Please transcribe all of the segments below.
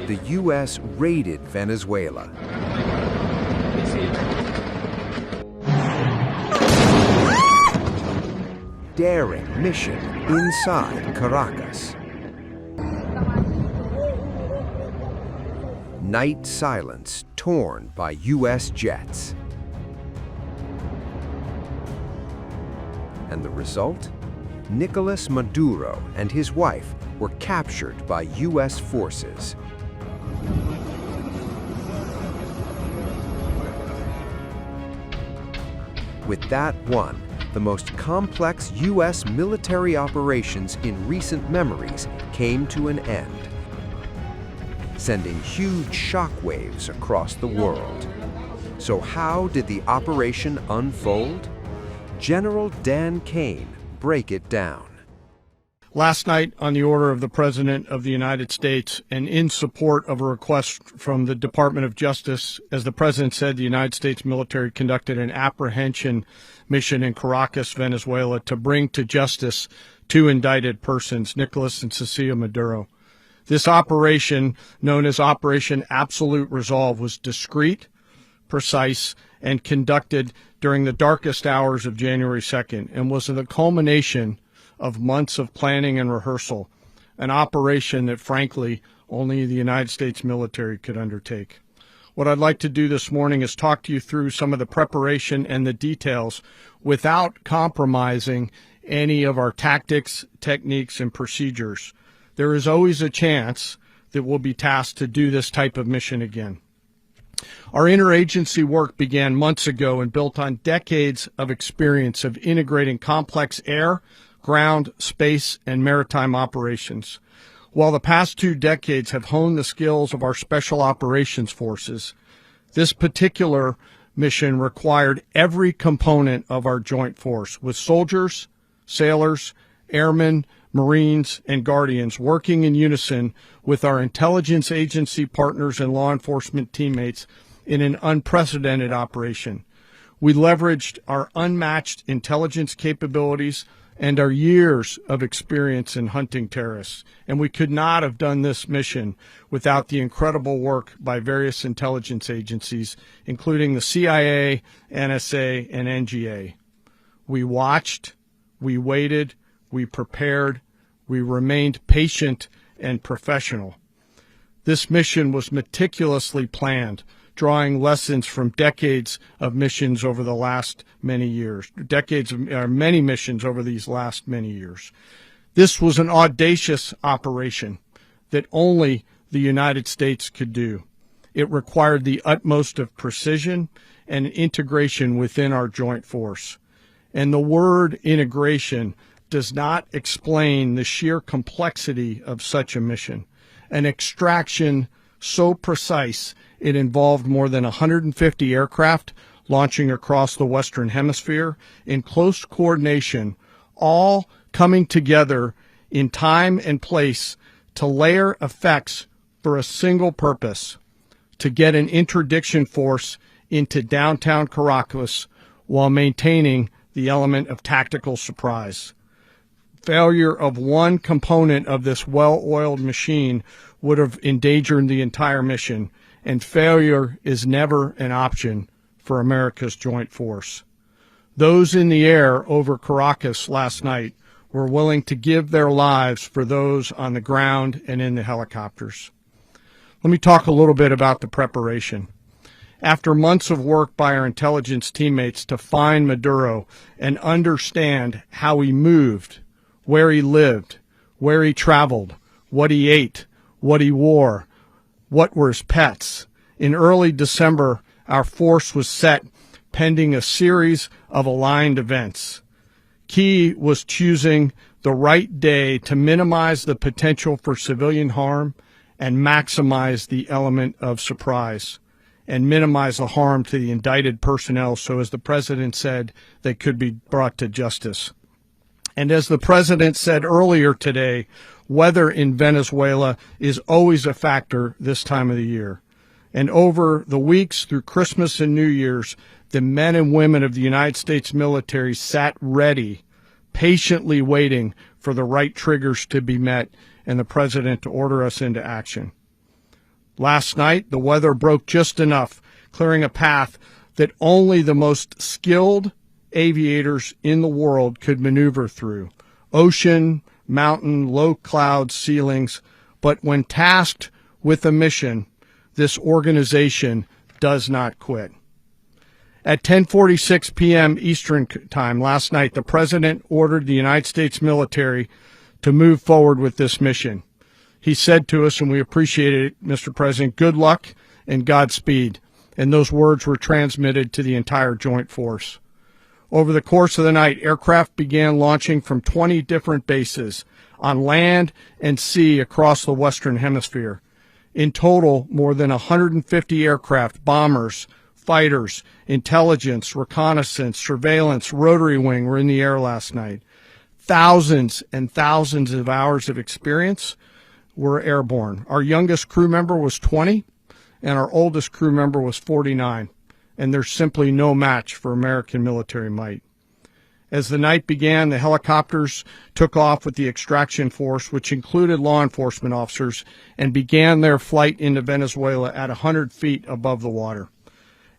the U.S. raided Venezuela. Daring mission inside Caracas. Night silence torn by U.S. jets. And the result? Nicolás Maduro and his wife were captured by U.S. forces. With that one, the most complex U.S. military operations in recent memories came to an end, sending huge shockwaves across the world. So how did the operation unfold? General Dan Kane break it down. Last night, on the order of the President of the United States and in support of a request from the Department of Justice, as the President said, the United States military conducted an apprehension mission in Caracas, Venezuela, to bring to justice two indicted persons, Nicolás and Cecilia Maduro. This operation, known as Operation Absolute Resolve, was discreet, precise, and conducted during the darkest hours of January 2nd and was the culmination of months of planning and rehearsal, an operation that, frankly, only the United States military could undertake. What I'd like to do this morning is talk to you through some of the preparation and the details without compromising any of our tactics, techniques, and procedures. There is always a chance that we'll be tasked to do this type of mission again. Our interagency work began months ago and built on decades of experience of integrating complex air, ground, space, and maritime operations. While the past 2 decades have honed the skills of our special operations forces, this particular mission required every component of our joint force, with soldiers, sailors, airmen, Marines, and Guardians working in unison with our intelligence agency partners and law enforcement teammates in an unprecedented operation. We leveraged our unmatched intelligence capabilities and our years of experience in hunting terrorists, and we could not have done this mission without the incredible work by various intelligence agencies, including the CIA, NSA, and NGA. We watched, we waited, we prepared, we remained patient and professional. This mission was meticulously planned, drawing lessons from decades of missions over the last many years, many missions over these last many years. This was an audacious operation that only the United States could do. It required the utmost of precision and integration within our joint force. And the word integration does not explain the sheer complexity of such a mission. An extraction so precise it involved more than 150 aircraft launching across the Western Hemisphere in close coordination, all coming together in time and place to layer effects for a single purpose: to get an interdiction force into downtown Caracas while maintaining the element of tactical surprise. Failure of one component of this well-oiled machine would have endangered the entire mission, and failure is never an option for America's joint force. Those in the air over Caracas last night were willing to give their lives for those on the ground and in the helicopters. Let me talk a little bit about the preparation. After months of work by our intelligence teammates to find Maduro and understand how he moved, where he lived, where he traveled, what he ate, what he wore, what were his pets, in early December, our force was set pending a series of aligned events. Key was choosing the right day to minimize the potential for civilian harm and maximize the element of surprise, and minimize the harm to the indicted personnel so, as the President said, they could be brought to justice. And as the President said earlier today, weather in Venezuela is always a factor this time of the year. And over the weeks through Christmas and New Year's, the men and women of the United States military sat ready, patiently waiting for the right triggers to be met and the President to order us into action. Last night, the weather broke just enough, clearing a path that only the most skilled aviators in the world could maneuver through. Ocean, mountain, low cloud ceilings. But when tasked with a mission, this organization does not quit. At 10:46 p.m. Eastern Time last night, the President ordered the United States military to move forward with this mission. He said to us, and we appreciate it, Mr. President, good luck and Godspeed. And those words were transmitted to the entire Joint Force. Over the course of the night, aircraft began launching from 20 different bases on land and sea across the Western Hemisphere. In total, more than 150 aircraft, bombers, fighters, intelligence, reconnaissance, surveillance, rotary wing were in the air last night. Thousands and thousands of hours of experience were airborne. Our youngest crew member was 20, and our oldest crew member was 49, and there's simply no match for American military might. As the night began, the helicopters took off with the extraction force, which included law enforcement officers, and began their flight into Venezuela at 100 feet above the water.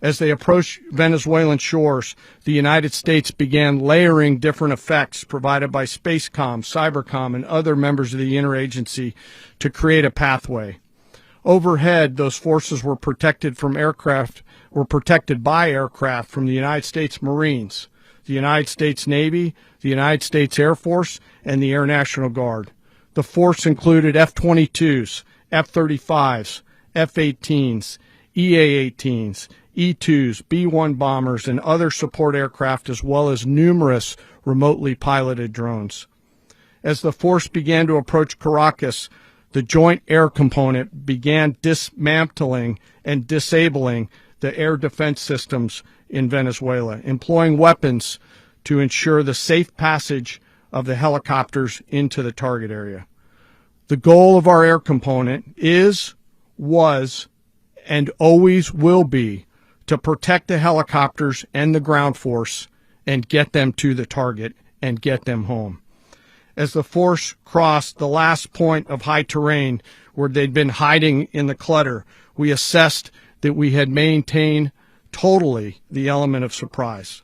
As they approached Venezuelan shores, the United States began layering different effects provided by Spacecom, Cybercom, and other members of the interagency to create a pathway. Overhead, those forces were protected by aircraft from the United States Marines, the United States Navy, the United States Air Force, and the Air National Guard. The force included F-22s, F-35s, F-18s, EA-18s, E-2s, B-1 bombers, and other support aircraft, as well as numerous remotely piloted drones. As the force began to approach Caracas, the Joint Air Component began dismantling and disabling the air defense systems in Venezuela, employing weapons to ensure the safe passage of the helicopters into the target area. The goal of our air component was, and always will be to protect the helicopters and the ground force and get them to the target and get them home. As the force crossed the last point of high terrain where they'd been hiding in the clutter, we assessed that we had maintained totally the element of surprise.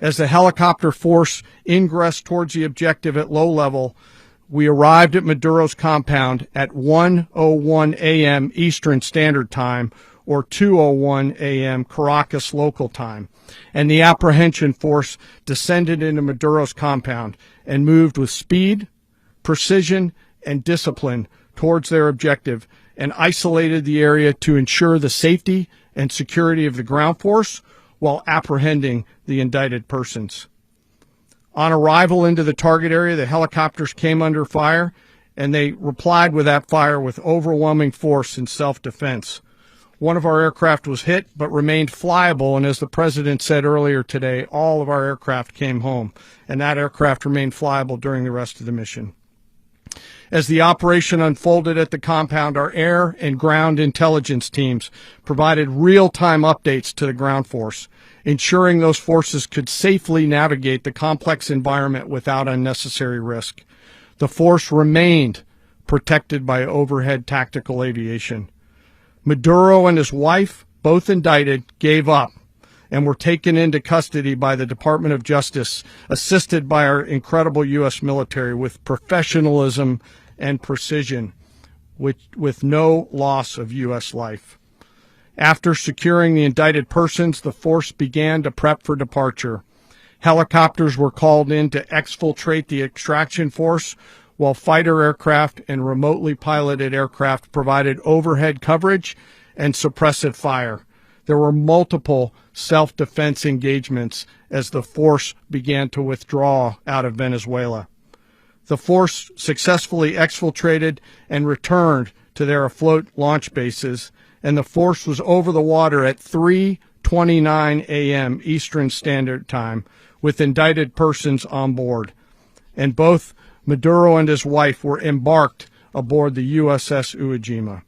As the helicopter force ingressed towards the objective at low level, we arrived at Maduro's compound at 1:01 a.m. Eastern Standard Time, or 2:01 a.m. Caracas local time, and the apprehension force descended into Maduro's compound and moved with speed, precision, and discipline towards their objective and isolated the area to ensure the safety and security of the ground force while apprehending the indicted persons. On arrival into the target area, the helicopters came under fire, and they replied with that fire with overwhelming force in self-defense. One of our aircraft was hit but remained flyable, and as the President said earlier today, all of our aircraft came home, and that aircraft remained flyable during the rest of the mission. As the operation unfolded at the compound, our air and ground intelligence teams provided real-time updates to the ground force, ensuring those forces could safely navigate the complex environment without unnecessary risk. The force remained protected by overhead tactical aviation. Maduro and his wife, both indicted, gave up and were taken into custody by the Department of Justice, assisted by our incredible U.S. military with professionalism and precision, with no loss of U.S. life. After securing the indicted persons, the force began to prep for departure. Helicopters were called in to exfiltrate the extraction force, while fighter aircraft and remotely piloted aircraft provided overhead coverage and suppressive fire. There were multiple self-defense engagements as the force began to withdraw out of Venezuela. The force successfully exfiltrated and returned to their afloat launch bases, and the force was over the water at 3:29 a.m. Eastern Standard Time with indicted persons on board, and both Maduro and his wife were embarked aboard the USS Uwajima.